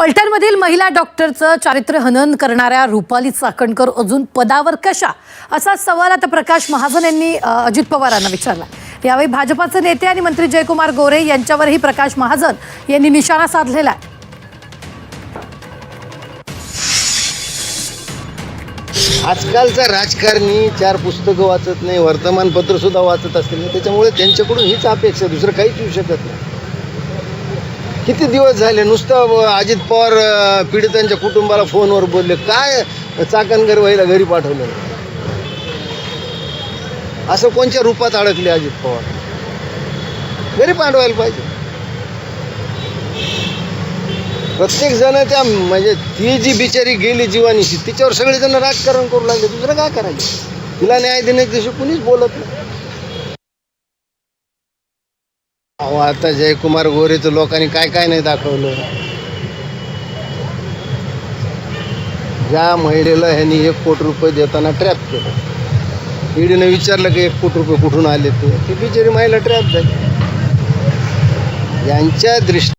फलटणमधील महिला डॉक्टरचं चारित्र्य हनन करणाऱ्या रुपाली चाकणकर अजून पदावर कशा, असा सवाल आता प्रकाश महाजन यांनी अजित पवारांना विचारला। यावेळी भाजपाचे नेते आणि मंत्री जयकुमार गोरे यांच्यावरही प्रकाश महाजन यांनी निशाणा साधलेला आहे। आजकालचा राजकारणी 4 पुस्तकं वाचत नाही, वर्तमानपत्र सुद्धा वाचत असतील नाही, त्याच्यामुळे त्यांच्याकडून हीच अपेक्षा, दुसरं काहीच येऊ शकत नाही। किती दिवस झाले नुसतं अजित पवार पीडितांच्या कुटुंबाला फोनवर बोलले, काय चाकणकर बाईला घरी पाठवलं, असं कोणत्या रूपात अडकले अजित पवार? घरी पाठवायला पाहिजे प्रत्येक जण। त्या म्हणजे ती जी बिचारी गेली जीवानीशी, तिच्यावर सगळेजण राजकारण करू लागले, दुसरं काय करायचं? तिला न्याय देण्याच्या दिवशी कुणीच बोलत नाही। अहो, आता जयकुमार गोरेचं लोकांनी काय काय नाही दाखवलं। ज्या महिलेला ह्यांनी 1 कोटी रुपये देताना ट्रॅप केलं, ईडीने विचारलं की 1 कोटी रुपये कुठून आले, ती बिचारी महिला ट्रॅप झाली। यांच्या दृष्टी